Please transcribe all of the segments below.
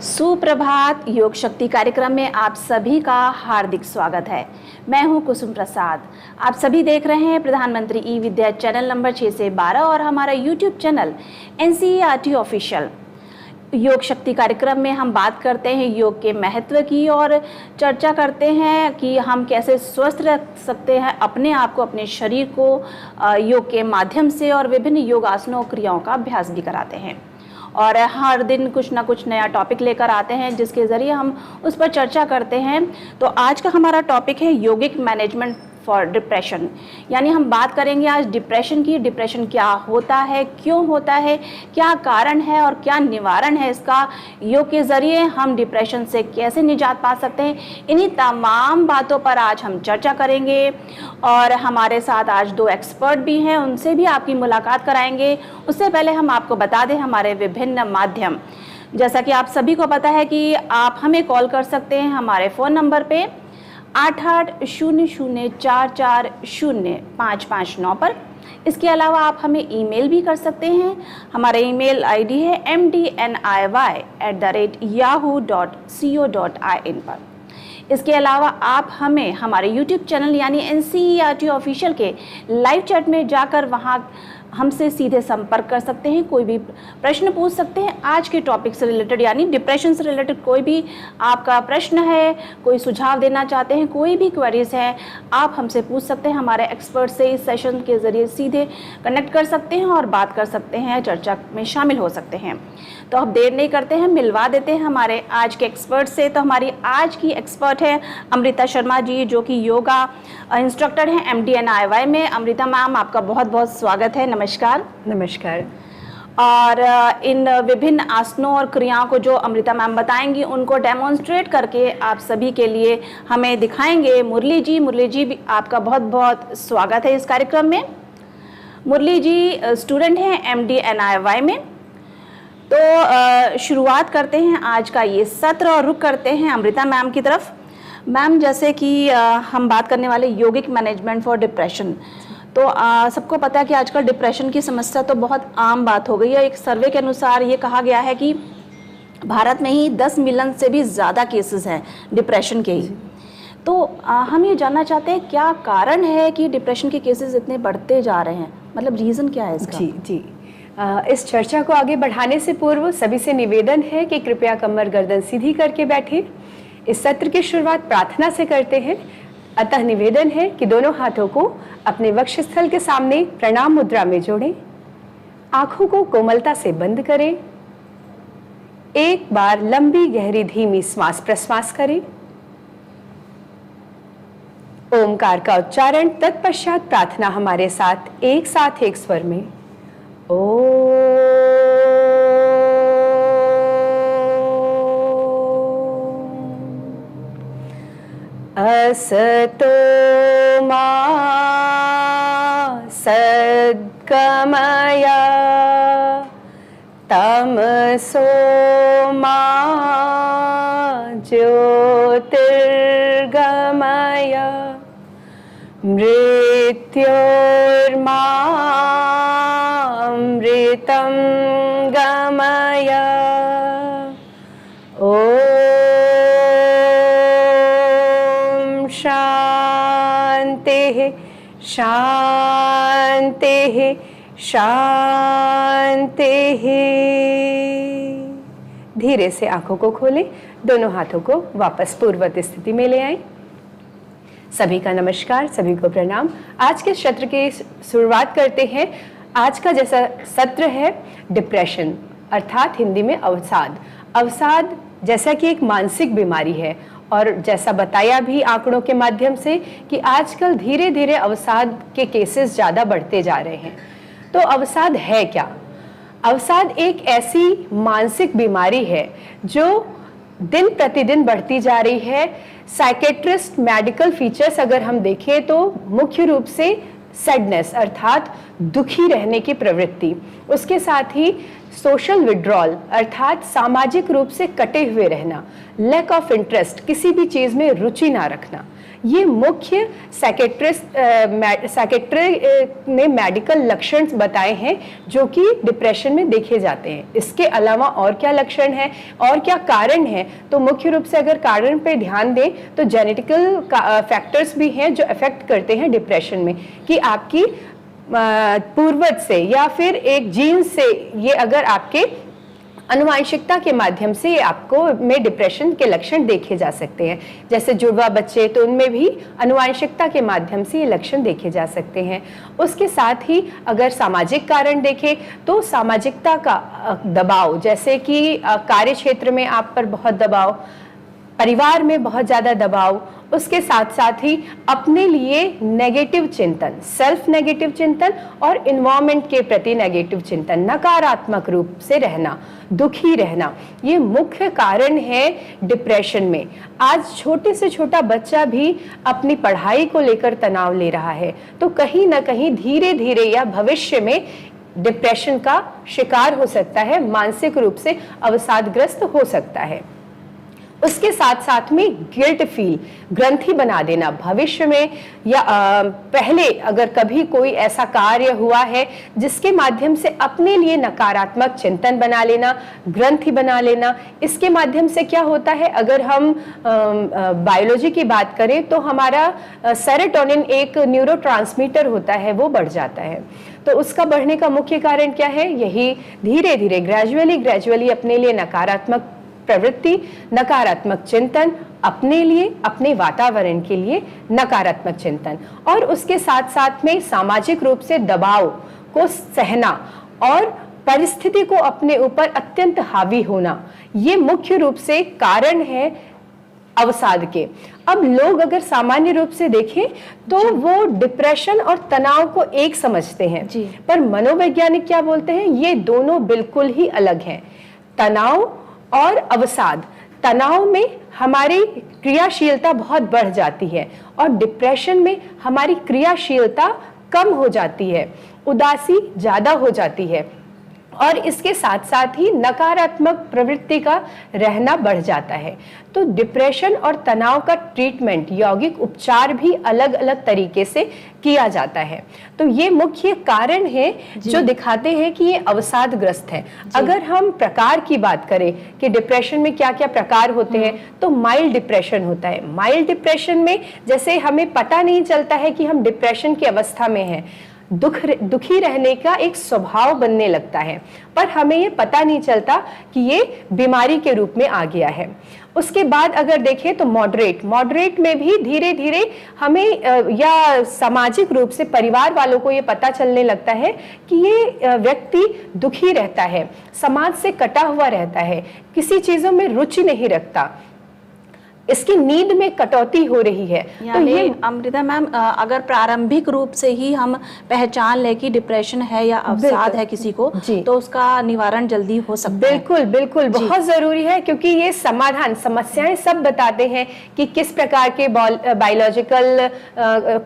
सुप्रभात। योग शक्ति कार्यक्रम में आप सभी का हार्दिक स्वागत है। मैं हूं कुसुम प्रसाद। आप सभी देख रहे हैं प्रधानमंत्री ई विद्या चैनल नंबर 6 से 12 और हमारा यूट्यूब चैनल NCERT ऑफिशियल। योग शक्ति कार्यक्रम में हम बात करते हैं योग के महत्व की और चर्चा करते हैं कि हम कैसे स्वस्थ रख सकते हैं अपने आप को, अपने शरीर को योग के माध्यम से, और विभिन्न योगासनों क्रियाओं का अभ्यास भी कराते हैं। और हर दिन कुछ ना कुछ नया टॉपिक लेकर आते हैं जिसके ज़रिए हम उस पर चर्चा करते हैं। तो आज का हमारा टॉपिक है योगिक मैनेजमेंट फॉर डिप्रेशन, यानी हम बात करेंगे आज डिप्रेशन की। डिप्रेशन क्या होता है, क्यों होता है, क्या कारण है और क्या निवारण है इसका, योग के ज़रिए हम डिप्रेशन से कैसे निजात पा सकते हैं, इन्हीं तमाम बातों पर आज हम चर्चा करेंगे। और हमारे साथ आज 2 एक्सपर्ट भी हैं, उनसे भी आपकी मुलाकात कराएंगे। उससे पहले हम आपको बता दें हमारे विभिन्न माध्यम। जैसा कि आप सभी को पता है कि आप हमें कॉल कर सकते हैं हमारे फ़ोन नंबर पे 8800440559 पर। इसके अलावा आप हमें ईमेल भी कर सकते हैं। हमारा ईमेल आईडी है mdniy@yahoo.co.in पर। इसके अलावा आप हमें हमारे यूट्यूब चैनल यानी NCERT ऑफिशियल के लाइव चैट में जाकर वहाँ हमसे सीधे संपर्क कर सकते हैं, कोई भी प्रश्न पूछ सकते हैं आज के टॉपिक से रिलेटेड, यानी डिप्रेशन से रिलेटेड कोई भी आपका प्रश्न है, कोई सुझाव देना चाहते हैं, कोई भी क्वेरीज है, आप हमसे पूछ सकते हैं। हमारे एक्सपर्ट से इस सेशन के ज़रिए सीधे कनेक्ट कर सकते हैं और बात कर सकते हैं, चर्चा में शामिल हो सकते हैं। तो अब देर नहीं करते हैं, मिलवा देते हैं हमारे आज के एक्सपर्ट से। तो हमारी आज की एक्सपर्ट है अमृता शर्मा जी, जो कि योगा इंस्ट्रक्टर हैं MDNIY में। अमृता मैम, आपका बहुत बहुत स्वागत है। नमस्कार। नमस्कार। और इन विभिन्न आसनों और क्रियाओं को जो अमृता मैम बताएंगी उनको डेमोन्स्ट्रेट करके आप सभी के लिए हमें दिखाएंगे मुरली जी। मुरली जी भी आपका बहुत बहुत स्वागत है इस कार्यक्रम में। मुरली जी स्टूडेंट हैं MDNIY में। तो शुरुआत करते हैं आज का ये सत्र और रुख करते हैं अमृता मैम की तरफ। मैम, जैसे कि हम बात करने वाले योगिक मैनेजमेंट फॉर डिप्रेशन, तो सबको पता है कि आजकल डिप्रेशन की समस्या तो बहुत आम बात हो गई है। एक सर्वे के अनुसार ये कहा गया है कि भारत में ही 10 मिलियन से भी ज़्यादा केसेस हैं डिप्रेशन के ही। तो हम ये जानना चाहते हैं क्या कारण है कि डिप्रेशन के केसेस इतने बढ़ते जा रहे हैं, मतलब रीज़न क्या है इसका? जी। इस चर्चा को आगे बढ़ाने से पूर्व सभी से निवेदन है कि कृपया कमर गर्दन सीधी करके बैठे। इस सत्र की शुरुआत प्रार्थना से करते हैं, अतः निवेदन है कि दोनों हाथों को अपने वक्षस्थल के सामने प्रणाम मुद्रा में जोड़ें। आंखों को कोमलता से बंद करें। एक बार लंबी गहरी धीमी श्वास प्रश्वास करें। ओमकार का उच्चारण, तत्पश्चात प्रार्थना हमारे साथ एक स्वर में। असतो मा सद्गमय तमसो मा ज्योतिर्गमय मृत्योर्मामृतं गमय। शांति शांति शांति। धीरे से आंखों को खोलें, दोनों हाथों को वापस पूर्ववत स्थिति में ले आएं। सभी का नमस्कार, सभी को प्रणाम। आज के सत्र की शुरुआत करते हैं। आज का जैसा सत्र है डिप्रेशन, अर्थात हिंदी में अवसाद। अवसाद जैसा कि एक मानसिक बीमारी है और जैसा बताया भी आंकड़ों के माध्यम से कि आजकल धीरे धीरे अवसाद के केसेस ज़्यादा बढ़ते जा रहे हैं। तो अवसाद है क्या? अवसाद एक ऐसी मानसिक बीमारी है जो दिन प्रतिदिन बढ़ती जा रही है। साइकेट्रिस्ट मेडिकल फीचर्स अगर हम देखें तो मुख्य रूप से सैडनेस अर्थात दुखी रहने की प्रवृत्ति, उसके साथ ही सोशल विड्रॉल अर्थात सामाजिक रूप से कटे हुए रहना, लैक ऑफ इंटरेस्ट किसी भी चीज़ में रुचि ना रखना, ये मुख्य साइकेट्रिस्ट ने मेडिकल लक्षण बताए हैं जो कि डिप्रेशन में देखे जाते हैं। इसके अलावा और क्या लक्षण है और क्या कारण है, तो मुख्य रूप से अगर कारण पे ध्यान दें तो जेनेटिकल फैक्टर्स भी हैं जो अफेक्ट करते हैं डिप्रेशन में, कि आपकी पूर्वज से या फिर एक जीन से ये अगर आपके आनुवंशिकता के माध्यम से आपको में डिप्रेशन के लक्षण देखे जा सकते हैं। जैसे जुड़वा बच्चे, तो उनमें भी आनुवंशिकता के माध्यम से ये लक्षण देखे जा सकते हैं। उसके साथ ही अगर सामाजिक कारण देखें तो सामाजिकता का दबाव, जैसे कि कार्य क्षेत्र में आप पर बहुत दबाव, परिवार में बहुत ज़्यादा दबाव, उसके साथ साथ ही अपने लिए नेगेटिव चिंतन, सेल्फ नेगेटिव चिंतन और इन्वायरमेंट के प्रति नेगेटिव चिंतन, नकारात्मक रूप से रहना, दुखी रहना, ये मुख्य कारण है डिप्रेशन में। आज छोटे से छोटा बच्चा भी अपनी पढ़ाई को लेकर तनाव ले रहा है, तो कहीं ना कहीं धीरे धीरे या भविष्य में डिप्रेशन का शिकार हो सकता है, मानसिक रूप से अवसादग्रस्त हो सकता है। उसके साथ साथ में गिल्ट फील, ग्रंथि बना देना भविष्य में या पहले अगर कभी कोई ऐसा कार्य हुआ है जिसके माध्यम से अपने लिए नकारात्मक चिंतन बना लेना, ग्रंथि बना लेना। इसके माध्यम से क्या होता है, अगर हम बायोलॉजी की बात करें तो हमारा सेरोटोनिन एक न्यूरोट्रांसमीटर होता है, वो बढ़ जाता है। तो उसका बढ़ने का मुख्य कारण क्या है, यही धीरे धीरे ग्रेजुअली अपने लिए नकारात्मक प्रवृत्ति, नकारात्मक चिंतन, अपने लिए, अपने वातावरण के लिए नकारात्मक चिंतन, और उसके साथ साथ में सामाजिक रूप से दबाव को सहना और परिस्थिति को अपने ऊपर अत्यंत हावी होना, ये मुख्य रूप से कारण है अवसाद के। अब लोग अगर सामान्य रूप से देखें तो वो डिप्रेशन और तनाव को एक समझते हैं, पर मनोवैज्ञानिक क्या बोलते हैं, ये दोनों बिल्कुल ही अलग हैं। तनाव और अवसाद, तनाव में हमारी क्रियाशीलता बहुत बढ़ जाती है और डिप्रेशन में हमारी क्रियाशीलता कम हो जाती है, उदासी ज्यादा हो जाती है और इसके साथ साथ ही नकारात्मक प्रवृत्ति का रहना बढ़ जाता है। तो डिप्रेशन और तनाव का ट्रीटमेंट, यौगिक उपचार भी अलग अलग तरीके से किया जाता है। तो ये मुख्य कारण है जो दिखाते हैं कि ये अवसादग्रस्त है। अगर हम प्रकार की बात करें कि डिप्रेशन में क्या क्या प्रकार होते हैं, तो माइल्ड डिप्रेशन होता है। माइल्ड डिप्रेशन में जैसे हमें पता नहीं चलता है कि हम डिप्रेशन की अवस्था में हैं, दुखी रहने का एक स्वभाव बनने लगता है, पर हमें ये पता नहीं चलता कि ये बीमारी के रूप में आ गया है। उसके बाद अगर देखें तो मॉडरेट में भी धीरे धीरे हमें या सामाजिक रूप से परिवार वालों को ये पता चलने लगता है कि ये व्यक्ति दुखी रहता है, समाज से कटा हुआ रहता है, किसी चीजों में रुचि नहीं रखता, इसकी नींद में कटौती हो रही है। तो ये अमृता मैम, अगर प्रारंभिक रूप से ही हम पहचान ले कि डिप्रेशन है या अवसाद है किसी को, तो उसका निवारण जल्दी हो सकता है। बिल्कुल बिल्कुल, बहुत जरूरी है, क्योंकि ये समाधान, समस्याएं सब बताते हैं कि किस प्रकार के बायोलॉजिकल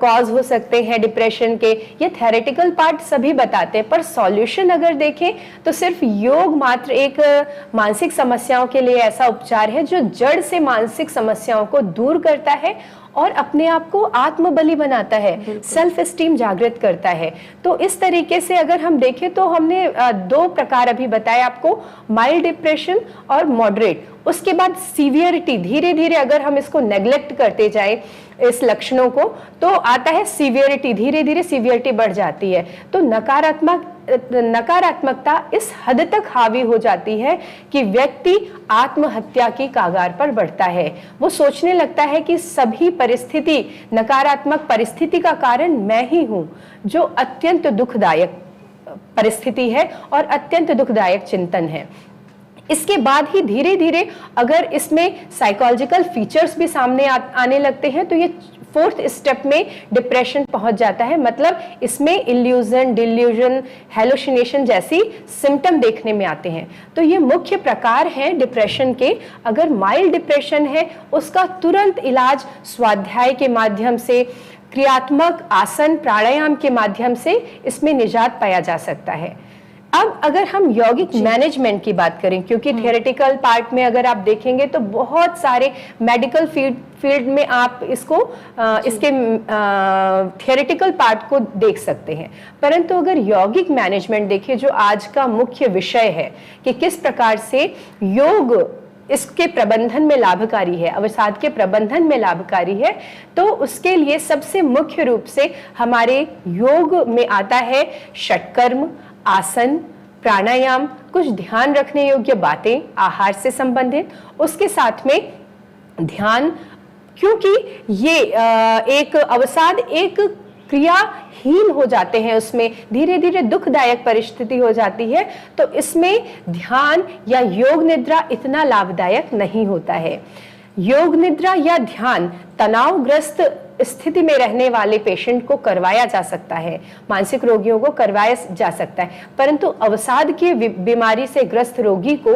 कॉज हो सकते हैं डिप्रेशन के, ये थ्योरेटिकल पार्ट सभी बताते हैं, पर सॉल्यूशन अगर देखें तो सिर्फ योग मात्र एक मानसिक समस्याओं के लिए ऐसा उपचार है जो जड़ से मानसिक समस्याओं को दूर करता है और अपने आप को आत्मबली बनाता है, सेल्फ एस्टीम जागृत करता है। तो इस तरीके से अगर हम देखें तो हमने दो प्रकार अभी बताए आपको, माइल्ड डिप्रेशन और मॉडरेट। उसके बाद सीवियरिटी, धीरे धीरे अगर हम इसको नेग्लेक्ट करते जाए इस लक्षणों को, तो आता है सीवियरिटी, धीरे धीरे सीवियरिटी बढ़ जाती है। तो नकारात्मकता इस हद तक हावी हो जाती है कि व्यक्ति आत्महत्या की कागार पर बढ़ता है। वो सोचने लगता है कि सभी परिस्थिति, नकारात्मक परिस्थिति का कारण मैं ही हूं, जो अत्यंत दुखदायक परिस्थिति है और अत्यंत दुखदायक चिंतन है। इसके बाद ही धीरे धीरे अगर इसमें साइकोलॉजिकल फीचर्स भी सामने आने लगते हैं, तो ये फोर्थ स्टेप में डिप्रेशन पहुंच जाता है। मतलब इसमें इल्यूजन, डिल्यूजन, हेलुसिनेशन जैसी सिम्टम देखने में आते हैं। तो ये मुख्य प्रकार हैं डिप्रेशन के। अगर माइल्ड डिप्रेशन है, उसका तुरंत इलाज स्वाध्याय के माध्यम से, क्रियात्मक आसन प्राणायाम के माध्यम से इसमें निजात पाया जा सकता है। अब अगर हम यौगिक मैनेजमेंट की बात करें, क्योंकि थियोरेटिकल पार्ट में अगर आप देखेंगे तो बहुत सारे मेडिकल फील्ड में आप इसको इसके थियोरेटिकल पार्ट को देख सकते हैं, परंतु अगर यौगिक मैनेजमेंट देखिए जो आज का मुख्य विषय है कि किस प्रकार से योग इसके प्रबंधन में लाभकारी है, अवसाद के प्रबंधन में लाभकारी है, तो उसके लिए सबसे मुख्य रूप से हमारे योग में आता है षटकर्म, आसन, प्राणायाम, कुछ ध्यान रखने योग्य बातें आहार से संबंधित, उसके साथ में ध्यान, क्योंकि ये एक अवसाद एक क्रियाहीन हो जाते हैं, उसमें धीरे धीरे दुखदायक परिस्थिति हो जाती है, तो इसमें ध्यान या योग निद्रा इतना लाभदायक नहीं होता है। योग निद्रा या ध्यान तनावग्रस्त स्थिति में रहने वाले पेशेंट को करवाया जा सकता है, मानसिक रोगियों को करवाया जा सकता है, परंतु अवसाद की बीमारी से ग्रस्त रोगी को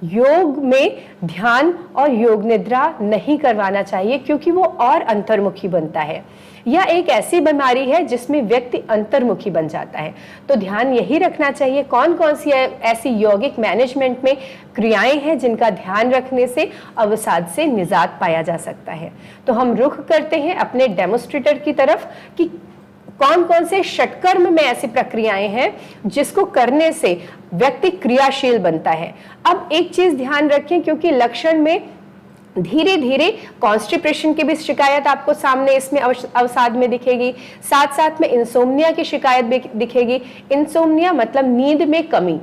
योग में ध्यान और योग निद्रा नहीं करवाना चाहिए, क्योंकि वो और अंतर्मुखी बनता है। यह एक ऐसी बीमारी है जिसमें व्यक्ति अंतर्मुखी बन जाता है। तो ध्यान यही रखना चाहिए कौन कौन सी ऐसी यौगिक मैनेजमेंट में क्रियाएं हैं जिनका ध्यान रखने से अवसाद से निजात पाया जा सकता है। तो हम रुख करते हैं अपने डेमोन्स्ट्रेटर की तरफ कि कौन कौन से षटकर्म में ऐसी प्रक्रियाएं हैं जिसको करने से व्यक्ति क्रियाशील बनता है। अब एक चीज ध्यान रखें, क्योंकि लक्षण में धीरे धीरे कॉन्स्टिपेशन की भी शिकायत आपको सामने इसमें अवसाद में दिखेगी, साथ साथ में इंसोम्निया की शिकायत भी दिखेगी। इंसोम्निया मतलब नींद में कमी,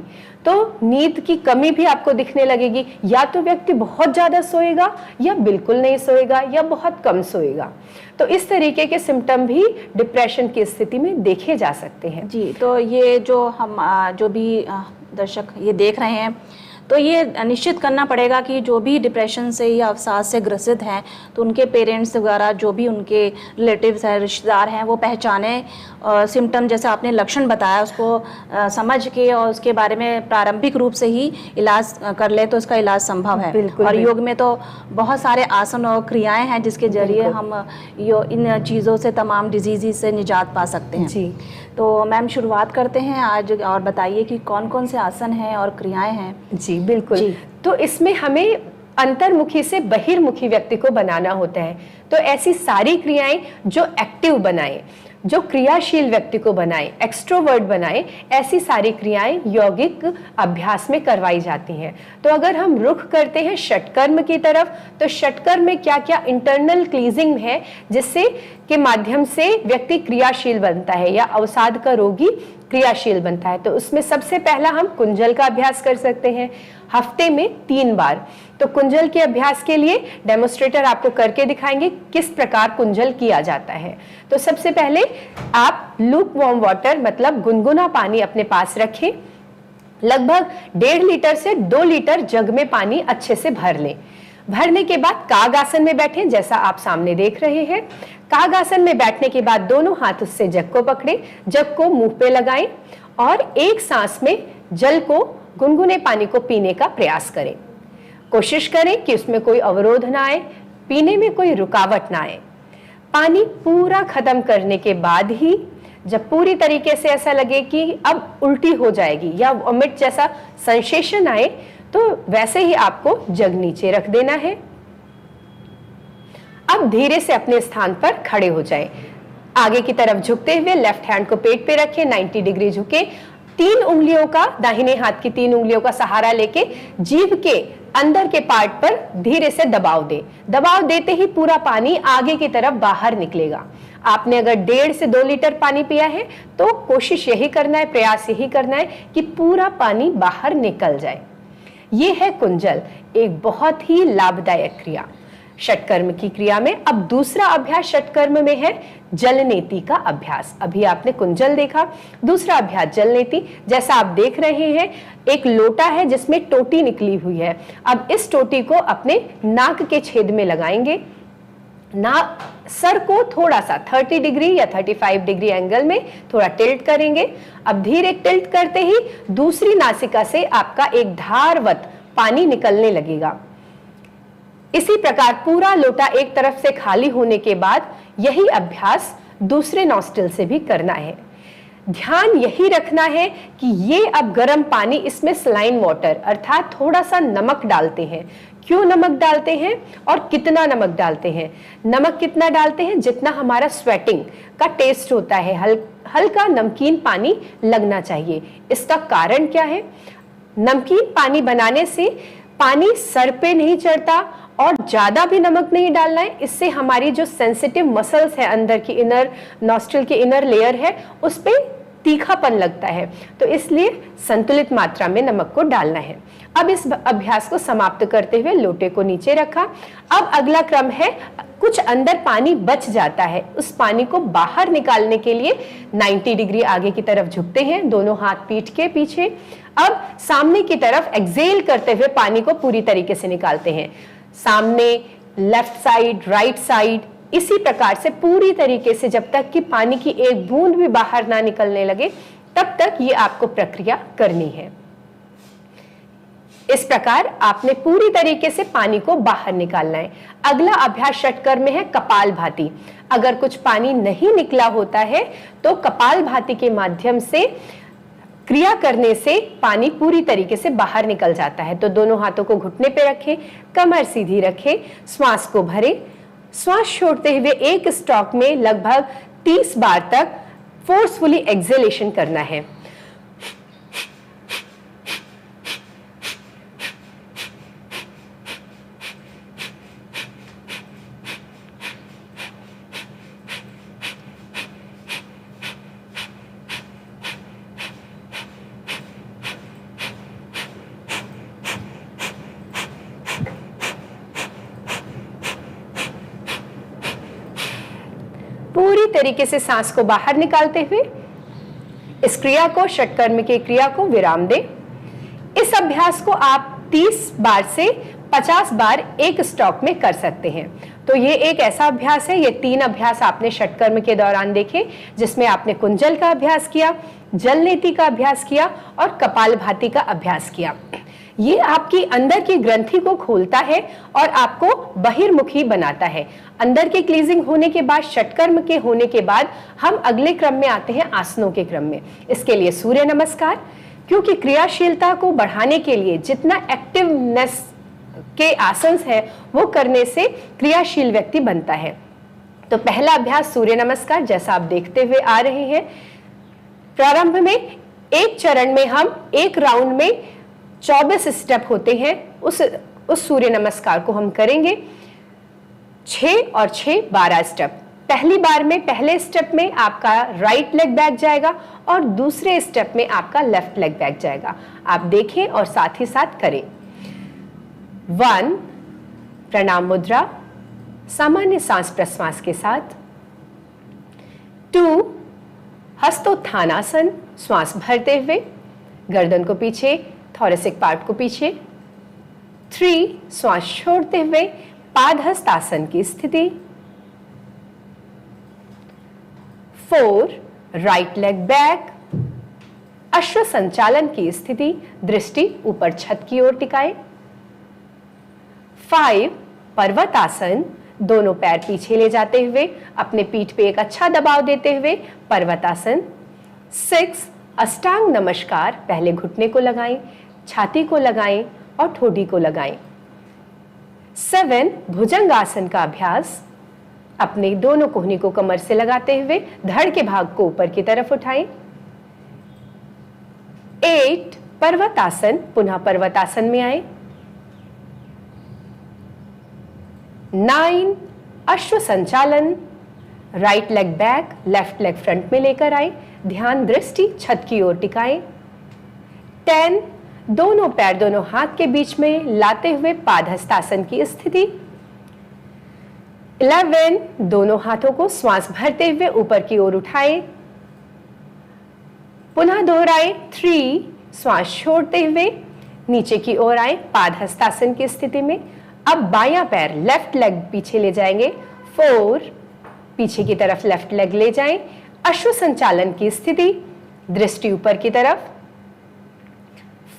तो नींद की कमी भी आपको दिखने लगेगी, या तो व्यक्ति बहुत ज्यादा सोएगा या बिल्कुल नहीं सोएगा या बहुत कम सोएगा। तो इस तरीके के सिम्टम भी डिप्रेशन की स्थिति में देखे जा सकते हैं। जी, तो ये जो हम जो भी दर्शक ये देख रहे हैं, तो ये निश्चित करना पड़ेगा कि जो भी डिप्रेशन से या अवसाद से ग्रसित हैं तो उनके पेरेंट्स वगैरह जो भी उनके रिलेटिव्स हैं, रिश्तेदार हैं, वो पहचाने सिम्टम जैसे आपने लक्षण बताया उसको समझ के और उसके बारे में प्रारंभिक रूप से ही इलाज कर ले तो इसका इलाज संभव है। और योग में तो बहुत सारे आसन और क्रियाएं हैं जिसके जरिए हम इन चीज़ों से, तमाम डिजीज़ से निजात पा सकते हैं। जी, तो मैम शुरुआत करते हैं आज, और बताइए कि कौन कौन से आसन हैं और क्रियाएं हैं। जी बिल्कुल। तो इसमें हमें अंतर्मुखी से बहिर्मुखी व्यक्ति को बनाना होता है, तो ऐसी सारी क्रियाएं जो एक्टिव बनाए, जो क्रियाशील व्यक्ति को बनाए, एक्सट्रोवर्ट बनाए, ऐसी सारी क्रियाएं यौगिक अभ्यास में करवाई जाती हैं। तो अगर हम रुख करते हैं षटकर्म की तरफ, तो षटकर्म में क्या क्या इंटरनल क्लीजिंग है जिससे के माध्यम से व्यक्ति क्रियाशील बनता है या अवसाद का रोगी क्रियाशील बनता है। तो उसमें सबसे पहला हम कुंजल का अभ्यास कर सकते हैं हफ्ते में 3 बार। तो कुंजल के अभ्यास के लिए डेमोन्स्ट्रेटर आपको करके दिखाएंगे किस प्रकार कुंजल किया जाता है। तो सबसे पहले आप लूक वार्म वाटर मतलब गुनगुना पानी अपने पास रखें, लगभग 1.5 लीटर से 2 लीटर जग में पानी अच्छे से भर लें। भरने के बाद काग आसन में बैठें, जैसा आप सामने देख रहे हैं। काग आसन में बैठने के बाद दोनों हाथ से जग को पकड़ें, जग को मुंह पे लगाएं और एक सांस में जल को, गुनगुने पानी को पीने का प्रयास करें। कोशिश करें कि उसमें कोई अवरोध ना आए, पीने में कोई रुकावट ना आए। पानी पूरा खत्म करने के बाद ही जब पूरी तरीके से ऐसा लगे कि अब उल्टी हो जाएगी या वॉमिट जैसा सेंसेशन आए, तो वैसे ही आपको जग नीचे रख देना है। अब धीरे से अपने स्थान पर खड़े हो जाएं। आगे की तरफ झुकते हुए लेफ्ट हैंड को पेट पे रखें, 90 डिग्री झुके। 3 उंगलियों का, दाहिने हाथ की 3 उंगलियों का सहारा लेके जीभ के अंदर के पार्ट पर धीरे से दबाव दें। दबाव देते ही पूरा पानी आगे की तरफ बाहर निकलेगा। आपने अगर 1.5 से 2 लीटर पानी पिया है तो कोशिश यही करना है, प्रयास यही करना है कि पूरा पानी बाहर निकल जाए। ये है कुंजल, एक बहुत ही लाभदायक क्रिया षटकर्म की क्रिया में। अब दूसरा अभ्यास षटकर्म में है जलनेति का अभ्यास। अभी आपने कुंजल देखा, दूसरा अभ्यास जलनेति। जैसा आप देख रहे हैं एक लोटा है जिसमें टोटी निकली हुई है। अब इस टोटी को अपने नाक के छेद में लगाएंगे, सर को थोड़ा सा 30 डिग्री या 35 डिग्री एंगल में थोड़ा टिल्ट करेंगे। अब धीरे टिल्ट करते ही दूसरी नासिका से आपका एक धारवत पानी निकलने लगेगा। इसी प्रकार पूरा लोटा एक तरफ से खाली होने के बाद यही अभ्यास दूसरे नॉस्ट्रिल से भी करना है। ध्यान यही रखना है कि ये अब गर्म पानी, इसमें सलाइन वाटर अर्थात थोड़ा सा नमक डालते हैं। क्यों नमक डालते हैं और कितना नमक डालते हैं? नमक कितना डालते हैं? जितना हमारा स्वेटिंग का टेस्ट होता है, हल्का नमकीन पानी लगना चाहिए। इसका कारण क्या है? नमकीन पानी बनाने से पानी सर पे नहीं चढ़ता और ज्यादा भी नमक नहीं डालना है। इससे हमारी जो सेंसिटिव मसल्स है, अंदर की इनर नॉस्ट्रिल की इनर लेयर है, उस पे तीखापन लगता है। तो इसलिए संतुलित मात्रा में नमक को डालना है। अब इस अभ्यास को समाप्त करते हुए लोटे को नीचे रखा। अब अगला क्रम है, कुछ अंदर पानी बच जाता है, उस पानी को बाहर निकालने के लिए 90 डिग्री आगे की तरफ झुकते हैं, दोनों हाथ पीठ के पीछे। अब सामने की तरफ एक्सेल करते हुए पानी को पूरी तरीके से निकालते हैं। सामने, लेफ्ट साइड, राइट साइड, इसी प्रकार से पूरी तरीके से जब तक कि पानी की एक बूंद भी बाहर ना निकलने लगे, तब तक ये आपको प्रक्रिया करनी है। इस प्रकार आपने पूरी तरीके से पानी को बाहर निकालना है। अगला अभ्यास षटकर्म में है कपालभाति। अगर कुछ पानी नहीं निकला होता है तो कपालभाति के माध्यम से क्रिया करने से पानी पूरी तरीके से बाहर निकल जाता है। तो दोनों हाथों को घुटने पे रखें, कमर सीधी रखें, श्वास को भरें। श्वास छोड़ते हुए एक स्ट्रोक में लगभग 30 बार तक फोर्सफुली एक्सेलेशन करना है। पूरी तरीके से सांस को बाहर निकालते हुए इस क्रिया को, षटकर्म की क्रिया को विराम दें। इस अभ्यास को आप 30 बार से 50 बार एक स्ट्रोक में कर सकते हैं। तो ये एक ऐसा अभ्यास है, ये 3 अभ्यास आपने षटकर्म के दौरान देखे, जिसमें आपने कुंजल का अभ्यास किया, जलनेति का अभ्यास किया और कपालभाति का अभ्यास किया। ये आपकी अंदर की ग्रंथि को खोलता है और आपको बहिर्मुखी बनाता है। अंदर की क्लीजिंग होने के बाद, षटकर्म के होने के बाद हम अगले क्रम में आते हैं आसनों के क्रम में। इसके लिए सूर्य नमस्कार, क्योंकि क्रियाशीलता को बढ़ाने के लिए जितना एक्टिवनेस के आसन है वो करने से क्रियाशील व्यक्ति बनता है। तो पहला अभ्यास सूर्य नमस्कार, जैसा आप देखते हुए आ रहे हैं। प्रारंभ में एक चरण में हम एक राउंड में 24 स्टेप होते हैं, उस सूर्य नमस्कार को हम करेंगे। 6 और 6 12 स्टेप। पहली बार में, पहले स्टेप में आपका राइट लेग बैक जाएगा और दूसरे स्टेप में आपका लेफ्ट लेग बैक जाएगा। आप देखें और साथ ही साथ करें। 1 प्रणाम मुद्रा, सामान्य सांस प्रश्वास के साथ। 2 हस्तोत्थानासन, श्वास भरते हुए, गर्दन को पीछे, थोरेसिक पार्ट को पीछे। 3 श्वास छोड़ते हुए पादहस्तासन की स्थिति। 4 राइट लेग बैक, अश्व संचालन की स्थिति, दृष्टि ऊपर छत की ओर टिकाए। 5 पर्वतासन, दोनों पैर पीछे ले जाते हुए अपने पीठ पे एक अच्छा दबाव देते हुए पर्वतासन। 6 अष्टांग नमस्कार, पहले घुटने को लगाएं, छाती को लगाएं और ठोडी को लगाएं। 7 भुजंगासन का अभ्यास, अपने दोनों कोहनी को कमर से लगाते हुए धड़ के भाग को ऊपर की तरफ उठाएं। 8 पर्वतासन, पुनः पर्वतासन में आए। 9 अश्व संचालन, right leg back, left leg front में लेकर आए, ध्यान दृष्टि छत की ओर टिकाएं। 10 दोनों पैर दोनों हाथ के बीच में लाते हुए पादहस्तासन की स्थिति। 11 दोनों हाथों को श्वास भरते हुए ऊपर की ओर उठाएं, पुनः दोहराएं। 3 श्वास छोड़ते हुए नीचे की ओर आए पादहस्तासन की स्थिति में। अब बायां पैर, लेफ्ट लेग पीछे ले जाएंगे। 4 पीछे की तरफ लेफ्ट लेग ले जाएं, अश्व संचालन की स्थिति, दृष्टि ऊपर की तरफ।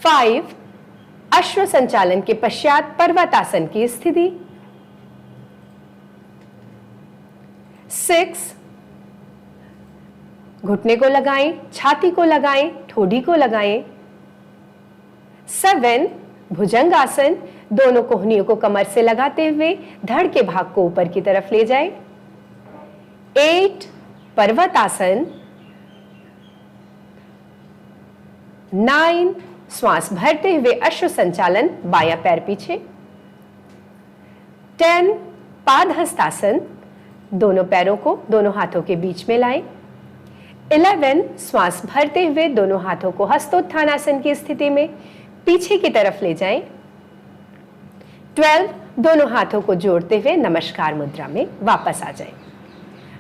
5 अश्व संचालन के पश्चात पर्वतासन की स्थिति। 6 घुटने को लगाएं, छाती को लगाएं, ठोडी को लगाएं। 7 भुजंग आसन, दोनों कोहनियों को कमर से लगाते हुए धड़ के भाग को ऊपर की तरफ ले जाएं। 8 पर्वत आसन। 9 श्वास भरते हुए अश्व संचालन, बायां पैर पीछे। 10 पादहस्तासन, दोनों पैरों को दोनों हाथों के बीच में लाएं। 11 श्वास भरते हुए दोनों हाथों को हस्तोत्थानासन की स्थिति में पीछे की तरफ ले जाएं। 12 दोनों हाथों को जोड़ते हुए नमस्कार मुद्रा में वापस आ जाएं।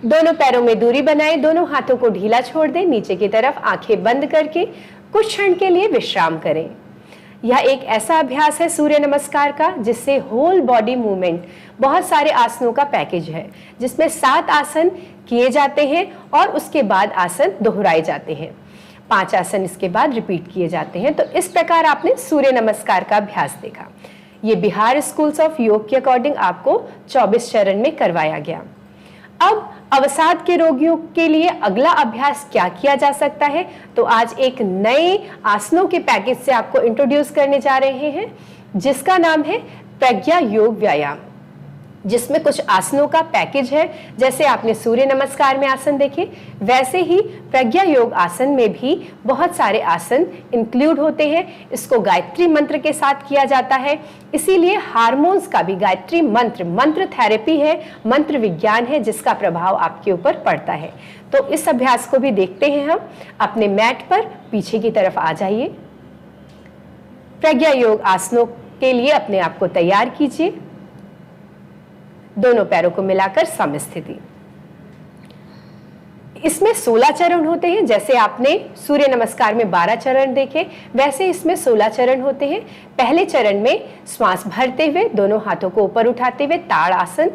दोनों पैरों में दूरी बनाएं, दोनों हाथों को ढीला छोड़ दें, नीचे की तरफ आंखें बंद करके कुछ क्षण के लिए विश्राम करें। यह एक ऐसा अभ्यास है सूर्य नमस्कार का जिससे होल बॉडी मूवमेंट, बहुत सारे आसनों का पैकेज है जिसमें 7 आसन किए जाते हैं और उसके बाद आसन दोहराए जाते हैं। 5 आसन इसके बाद रिपीट किए जाते हैं। तो इस प्रकार आपने सूर्य नमस्कार का अभ्यास देखा। ये बिहार स्कूल्स ऑफ योग के अकॉर्डिंग आपको 24 चरण में करवाया गया। अब अवसाद के रोगियों के लिए अगला अभ्यास क्या किया जा सकता है, तो आज एक नए आसनों के पैकेज से आपको इंट्रोड्यूस करने जा रहे हैं जिसका नाम है प्रज्ञा योग व्यायाम, जिसमें कुछ आसनों का पैकेज है। जैसे आपने सूर्य नमस्कार में आसन देखे, वैसे ही प्रज्ञा योग आसन में भी बहुत सारे आसन इंक्लूड होते हैं। इसको गायत्री मंत्र के साथ किया जाता है, इसीलिए हार्मोन्स का भी गायत्री मंत्र थेरेपी है, मंत्र विज्ञान है जिसका प्रभाव आपके ऊपर पड़ता है। तो इस अभ्यास को भी देखते हैं हम। अपने मैट पर पीछे की तरफ आ जाइए। प्रज्ञा योग आसनों के लिए अपने आप को तैयार कीजिए। दोनों पैरों को मिलाकर समस्थिति। इसमें 16 चरण होते हैं। जैसे आपने सूर्य नमस्कार में 12 चरण देखे, वैसे इसमें 16 चरण होते हैं। पहले चरण में श्वास भरते हुए दोनों हाथों को ऊपर उठाते हुए ताड़ आसन,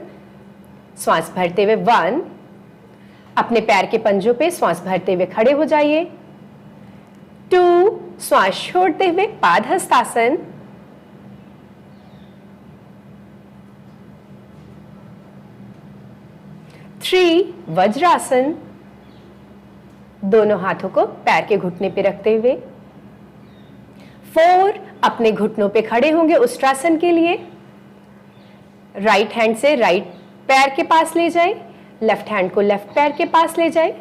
श्वास भरते हुए 1, अपने पैर के पंजों पे श्वास भरते हुए खड़े हो जाइए। 2, श्वास छोड़ते हुए पादहस्तासन। 3, वज्रासन, दोनों हाथों को पैर के घुटने पे रखते हुए। 4, अपने घुटनों पे खड़े होंगे उष्ट्रासन के लिए। राइट हैंड से राइट पैर के पास ले जाएं, लेफ्ट हैंड को लेफ्ट पैर के पास ले जाएं।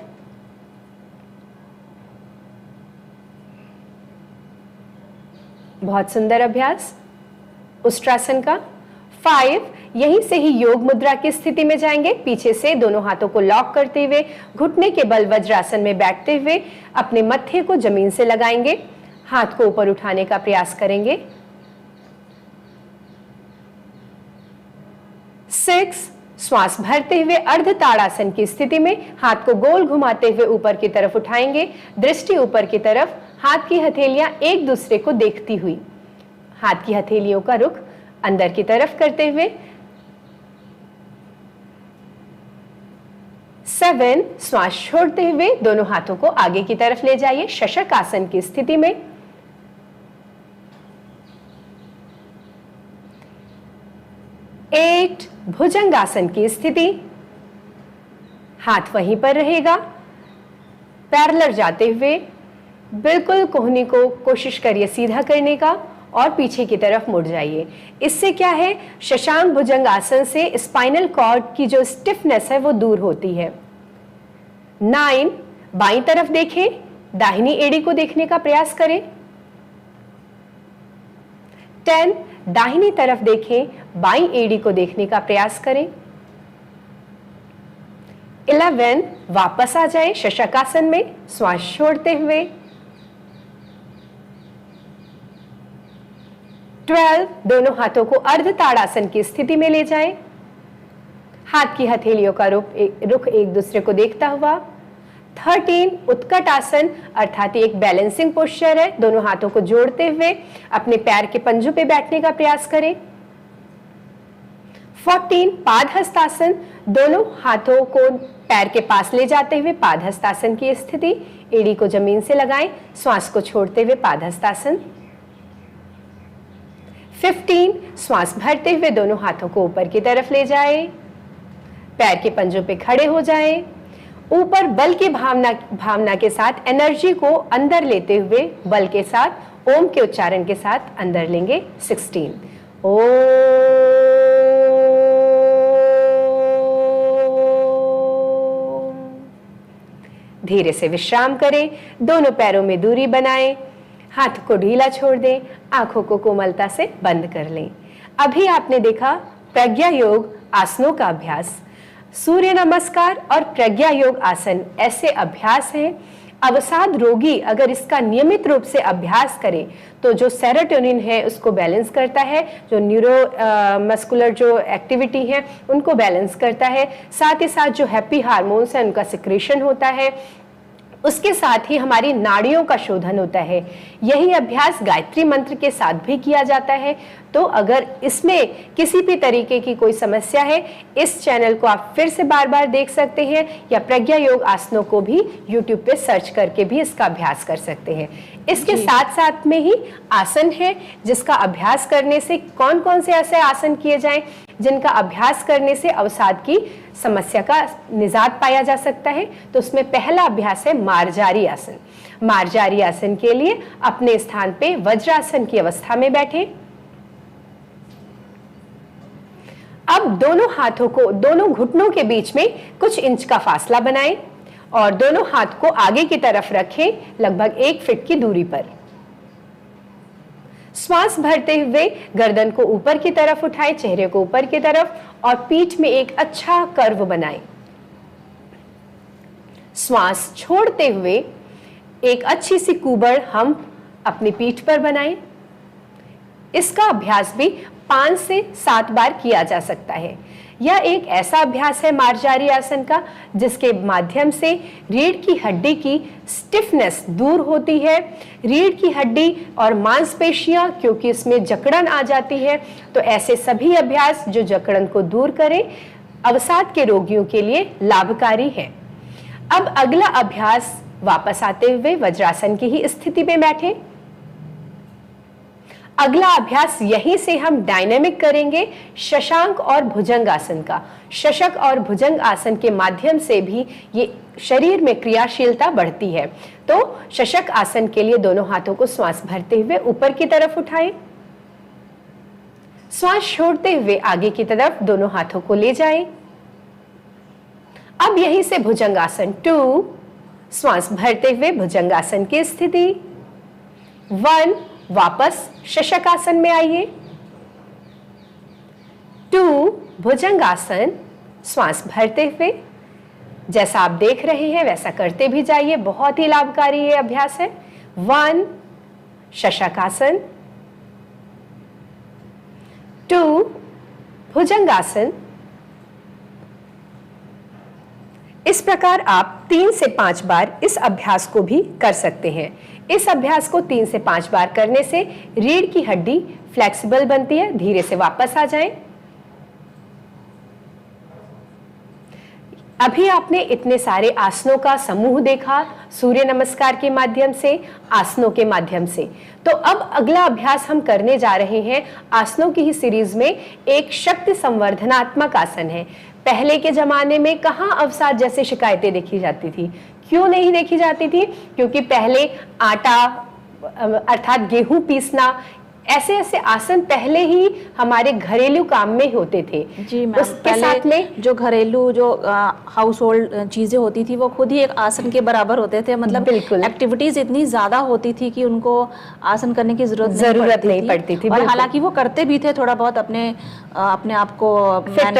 बहुत सुंदर अभ्यास उष्ट्रासन का। 5, यहीं से ही योग मुद्रा की स्थिति में जाएंगे। पीछे से दोनों हाथों को लॉक करते हुए घुटने के बल वज्रासन में बैठते हुए अपने मत्थे को जमीन से लगाएंगे, हाथ को ऊपर उठाने का प्रयास करेंगे। 6, श्वास भरते हुए अर्ध ताड़ासन की स्थिति में हाथ को गोल घुमाते हुए ऊपर की तरफ उठाएंगे, दृष्टि ऊपर की तरफ, हाथ की हथेलियां एक दूसरे को देखती हुई, हाथ की हथेलियों का रुख अंदर की तरफ करते हुए। 7, श्वास छोड़ते हुए दोनों हाथों को आगे की तरफ ले जाइए शशक आसन की स्थिति में। 8, भुजंगासन की स्थिति, हाथ वहीं पर रहेगा। पैरेलल जाते हुए बिल्कुल कोहनी को कोशिश करिए सीधा करने का और पीछे की तरफ मुड़ जाइए। इससे क्या है, शशांक भुजंग आसन से स्पाइनल कॉर्ड की जो स्टिफनेस है वो दूर होती है। 9, बाईं तरफ देखें, दाहिनी एड़ी को देखने का प्रयास करें। 10, दाहिनी तरफ देखें, बाईं एड़ी को देखने का प्रयास करें। 11, वापस आ जाए शशकासन में श्वास छोड़ते हुए। 12, दोनों हाथों को अर्ध ताड़ासन की स्थिति में ले जाएं, हाथ की हथेलियों का रुख एक दूसरे को देखता हुआ। 13, उत्कट आसन अर्थात एक बैलेंसिंग पोस्चर है, दोनों हाथों को जोड़ते हुए अपने पैर के पंजों पे बैठने का प्रयास करें। 14, पादहस्तासन, दोनों हाथों को पैर के पास ले जाते हुए पादहस्तासन की स्थिति, एड़ी को जमीन से लगाएं, श्वास को छोड़ते हुए पादहस्तासन। 15, श्वास भरते हुए दोनों हाथों को ऊपर की तरफ ले जाएं, पैर के पंजों पे खड़े हो जाएं, ऊपर बल की भावना के साथ एनर्जी को अंदर लेते हुए बल के साथ ओम के उच्चारण के साथ अंदर लेंगे 16। ओम। धीरे से विश्राम करें, दोनों पैरों में दूरी बनाएं, हाथ को ढीला छोड़ दें, आंखों को कोमलता से बंद कर लें। अभी आपने देखा प्रज्ञा योग आसनों का अभ्यास। सूर्य नमस्कार और प्रज्ञा योग आसन ऐसे अभ्यास हैं, अवसाद रोगी अगर इसका नियमित रूप से अभ्यास करे तो जो सेरोटोनिन है उसको बैलेंस करता है, जो न्यूरो मस्कुलर जो एक्टिविटी है उनको बैलेंस करता है, साथ ही साथ जो हैप्पी हार्मोन्स हैं उनका सिक्रेशन होता है, उसके साथ ही हमारी नाड़ियों का शोधन होता है। यही अभ्यास गायत्री मंत्र के साथ भी किया जाता है। तो अगर इसमें किसी भी तरीके की कोई समस्या है, इस चैनल को आप फिर से बार बार देख सकते हैं या प्रज्ञा योग आसनों को भी YouTube पे सर्च करके भी इसका अभ्यास कर सकते हैं। इसके साथ साथ में ही आसन है जिसका अभ्यास करने से कौन कौन से ऐसे आसन किए जाएं जिनका अभ्यास करने से अवसाद की समस्या का निजात पाया जा सकता है। तो उसमें पहला अभ्यास है मार्जारी आसन। मार्जारी आसन के लिए अपने स्थान पे वज्रासन की अवस्था में बैठे। अब दोनों हाथों को दोनों घुटनों के बीच में कुछ इंच का फासला बनाएं और दोनों हाथ को आगे की तरफ रखें, लगभग 1 फीट की दूरी पर। श्वास भरते हुए गर्दन को ऊपर की तरफ उठाएं, चेहरे को ऊपर की तरफ, और पीठ में एक अच्छा कर्व बनाएं। श्वास छोड़ते हुए एक अच्छी सी कुबड़ हम अपनी पीठ पर बनाएं। इसका अभ्यास भी 5 से 7 बार किया जा सकता है। यह एक ऐसा अभ्यास है मार्जारी आसन का जिसके माध्यम से रीढ़ की हड्डी की स्टिफनेस दूर होती है। रीढ़ की हड्डी और मांसपेशियां, क्योंकि इसमें जकड़न आ जाती है, तो ऐसे सभी अभ्यास जो जकड़न को दूर करें अवसाद के रोगियों के लिए लाभकारी है। अब अगला अभ्यास, वापस आते हुए वज्रासन की ही स्थिति में बैठे। अगला अभ्यास यहीं से हम डायनेमिक करेंगे शशांक और भुजंग आसन का। शशक और भुजंग आसन के माध्यम से भी ये शरीर में क्रियाशीलता बढ़ती है। तो शशक आसन के लिए दोनों हाथों को श्वास भरते हुए ऊपर की तरफ उठाएं, श्वास छोड़ते हुए आगे की तरफ दोनों हाथों को ले जाएं। अब यहीं से भुजंगासन 2, श्वास भरते हुए भुजंगासन की स्थिति 1, वापस शशकासन में आइए 2, भुजंगासन, श्वास भरते हुए। जैसा आप देख रहे हैं वैसा करते भी जाइए, बहुत ही लाभकारी ये अभ्यास है। 1, शशकासन, 2, भुजंगासन। इस प्रकार आप 3 से 5 बार इस अभ्यास को भी कर सकते हैं। इस अभ्यास को 3 से 5 बार करने से रीढ़ की हड्डी फ्लेक्सिबल बनती है। धीरे से वापस आ जाएं। अभी आपने इतने सारे आसनों का समूह देखा, सूर्य नमस्कार के माध्यम से, आसनों के माध्यम से। तो अब अगला अभ्यास हम करने जा रहे हैं आसनों की ही सीरीज में, एक शक्ति संवर्धनात्मक आसन है। पहले के जमाने में कहाँ अवसाद जैसे शिकायतें देखी जाती थी? क्यों नहीं देखी जाती थी? क्योंकि पहले आटा अर्थात गेहूं पीसना, ऐसे ऐसे आसन पहले ही हमारे घरेलू काम में होते थे। जी मैम, उसके साथ में जो घरेलू जो हाउस होल्ड चीजें होती थी वो खुद ही एक आसन के बराबर होते थे। मतलब बिल्कुल एक्टिविटीज इतनी ज्यादा होती थी कि उनको आसन करने की जरूरत नहीं पड़ती थी। और हालांकि वो करते भी थे थोड़ा बहुत अपने आप को फिट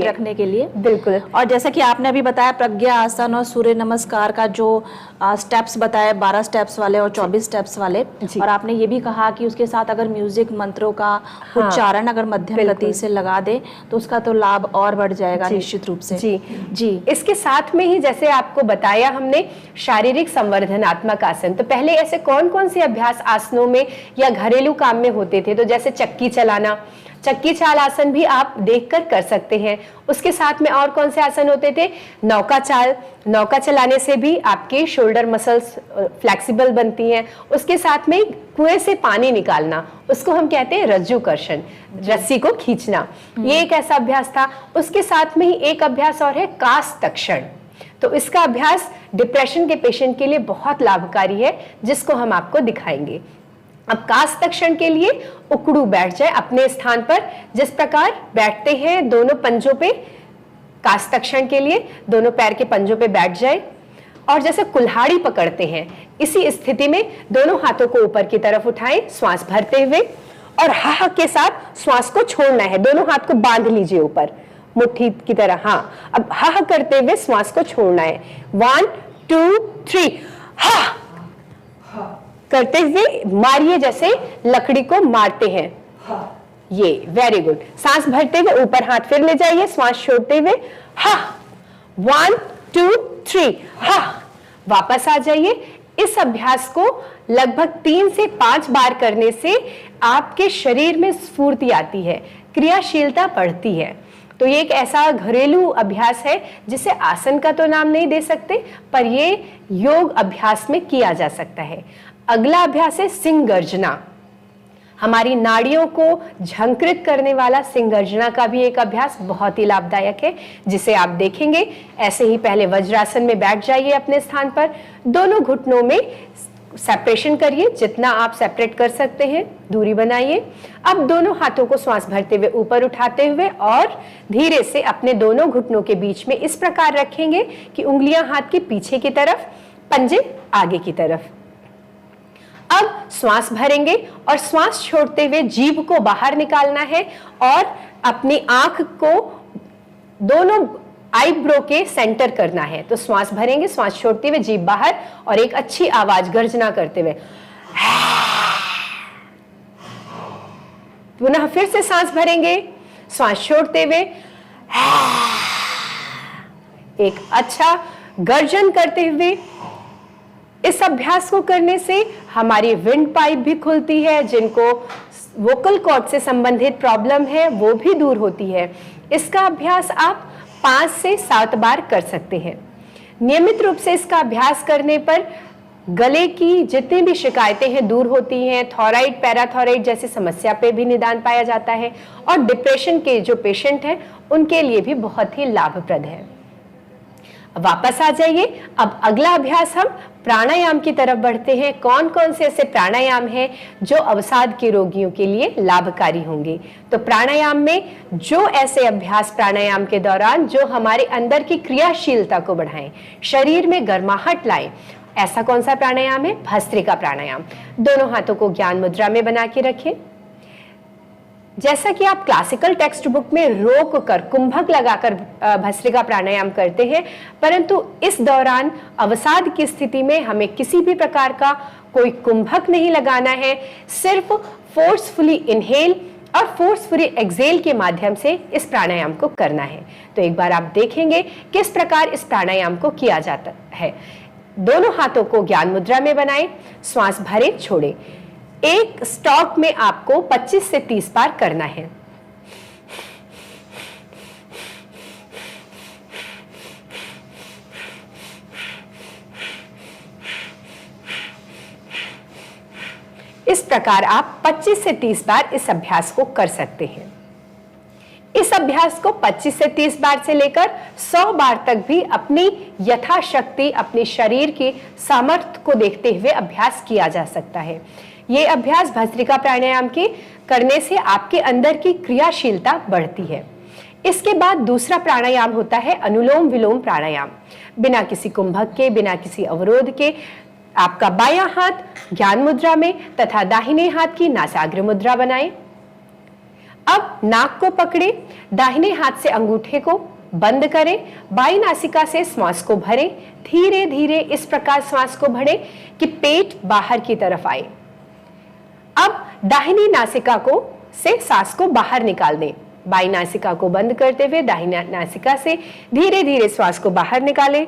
रखने के लिए। बिल्कुल। और जैसा कि आपने अभी बताया प्रज्ञा आसन और सूर्य नमस्कार का जो स्टेप्स बताए, 12 स्टेप्स वाले और 24 स्टेप्स वाले, और आपने ये भी कहा कि उसके साथ अगर म्यूजिक मंत्रों का उच्चारण अगर मध्यम गति से लगा दे तो उसका तो लाभ और बढ़ जाएगा निश्चित रूप से। जी। इसके साथ में ही जैसे आपको बताया हमने शारीरिक संवर्धनात्मक आसन, तो पहले ऐसे कौन कौन से अभ्यास आसनों में या घरेलू काम में होते थे? तो जैसे चक्की चलाना, चक्की चाल आसन भी आप देखकर कर सकते हैं। उसके साथ में और कौन से आसन होते थे? नौका चाल, नौका चलाने से भी आपके शोल्डर मसल्स फ्लेक्सिबल बनती हैं। उसके साथ में कुएं से पानी निकालना, उसको हम कहते हैं रज्जुकर्षण, रस्सी को खींचना, ये एक ऐसा अभ्यास था। उसके साथ में ही एक अभ्यास और है कास्तक्षण। तो इसका अभ्यास डिप्रेशन के पेशेंट के लिए बहुत लाभकारी है, जिसको हम आपको दिखाएंगे। अब कास्तक्षण के लिए उकड़ू बैठ जाए अपने स्थान पर, जिस प्रकार बैठते हैं दोनों पंजों पे। कास्तक्षण के लिए दोनों पैर के पंजों पे बैठ जाए और जैसे कुल्हाड़ी पकड़ते हैं, इसी स्थिति में दोनों हाथों को ऊपर की तरफ उठाएं, श्वास भरते हुए, और हा के साथ श्वास को छोड़ना है। दोनों हाथ को बांध लीजिए ऊपर मुट्ठी की तरह। हाँ, अब हा करते हुए श्वास को छोड़ना है। 1 2 3 हा करते हुए मारिए, जैसे लकड़ी को मारते हैं। ये वेरी गुड। सांस भरते हुए ऊपर हाथ फिर ले जाइए, श्वास छोड़ते हुए हा। 1 2 3 हा। वापस आ जाइए। इस अभ्यास को लगभग 3 से 5 बार करने से आपके शरीर में स्फूर्ति आती है, क्रियाशीलता बढ़ती है। तो ये एक ऐसा घरेलू अभ्यास है जिसे आसन का तो नाम नहीं दे सकते, पर ये योग अभ्यास में किया जा सकता है। अगला अभ्यास है सिंह गर्जना। हमारी नाड़ियों को झंकृत करने वाला सिंह गर्जना का भी एक अभ्यास बहुत ही लाभदायक है, जिसे आप देखेंगे। ऐसे ही पहले वज्रासन में बैठ जाइए अपने स्थान पर, दोनों घुटनों में सेपरेशन करिए, जितना आप सेपरेट कर सकते हैं दूरी बनाइए। अब दोनों हाथों को श्वास भरते हुए ऊपर उठाते हुए और धीरे से अपने दोनों घुटनों के बीच में इस प्रकार रखेंगे कि उंगलियां हाथ के पीछे की तरफ, पंजे आगे की तरफ। अब श्वास भरेंगे और श्वास छोड़ते हुए जीभ को बाहर निकालना है और अपनी आंख को दोनों आईब्रो के सेंटर करना है। तो श्वास भरेंगे, श्वास छोड़ते हुए जीभ बाहर और एक अच्छी आवाज गर्जना करते हुए। पुनः फिर से सांस भरेंगे, श्वास छोड़ते हुए एक अच्छा गर्जन करते हुए। इस अभ्यास को करने से हमारी विंड पाइप भी खुलती है, जिनको वोकल कॉर्ड से संबंधित प्रॉब्लम है वो भी दूर होती है। इसका अभ्यास आप 5 से 7 बार कर सकते हैं। नियमित रूप से इसका अभ्यास करने पर गले की जितनी भी शिकायतें हैं दूर होती हैं। थॉराइड, पैराथॉराइड जैसी समस्या पे भी निदान पाया जाता है और डिप्रेशन के जो पेशेंट हैं उनके लिए भी बहुत ही लाभप्रद है। वापस आ जाइए। अब अगला अभ्यास हम प्राणायाम की तरफ बढ़ते हैं। कौन कौन से ऐसे प्राणायाम हैं जो अवसाद के रोगियों के लिए लाभकारी होंगे? तो प्राणायाम में जो ऐसे अभ्यास प्राणायाम के दौरान जो हमारे अंदर की क्रियाशीलता को बढ़ाएं, शरीर में गर्माहट लाएं, ऐसा कौन सा प्राणायाम है? भस्त्रिका प्राणायाम। दोनों हाथों को ज्ञान मुद्रा में बना के रखें। जैसा कि आप क्लासिकल टेक्स्ट बुक में रोक कर, कुंभक लगाकर भस्त्रिका प्राणायाम करते हैं, परंतु इस दौरान अवसाद की स्थिति में हमें किसी भी प्रकार का कोई कुंभक नहीं लगाना है। सिर्फ फोर्सफुली इनहेल और फोर्सफुली एक्सेल के माध्यम से इस प्राणायाम को करना है। तो एक बार आप देखेंगे किस प्रकार इस प्राणायाम को किया जाता है। दोनों हाथों को ज्ञान मुद्रा में बनाएं, श्वास भरें, छोड़ें। एक स्टॉक में आपको 25 से 30 बार करना है। इस प्रकार आप 25 से 30 बार इस अभ्यास को कर सकते हैं। इस अभ्यास को 25 से 30 बार से लेकर 100 बार तक भी अपनी यथाशक्ति, अपने शरीर की सामर्थ्य को देखते हुए अभ्यास किया जा सकता है। ये अभ्यास भस्त्रिका प्राणायाम के करने से आपके अंदर की क्रियाशीलता बढ़ती है। इसके बाद दूसरा प्राणायाम होता है अनुलोम विलोम प्राणायाम। बिना किसी कुंभक के, बिना किसी अवरोध के आपका बायां हाथ ज्ञान मुद्रा में तथा दाहिने हाथ की नासाग्र मुद्रा बनाएं। अब नाक को पकड़े, दाहिने हाथ से अंगूठे को बंद करें, बाई नासिका से श्वास को भरें। धीरे धीरे इस प्रकार श्वास को भरें कि पेट बाहर की तरफ आए। अब दाहिनी नासिका को से सांस को बाहर निकाल दें। बाई नासिका को बंद करते हुए दाहिनी नासिका से धीरे धीरे श्वास को बाहर निकालें।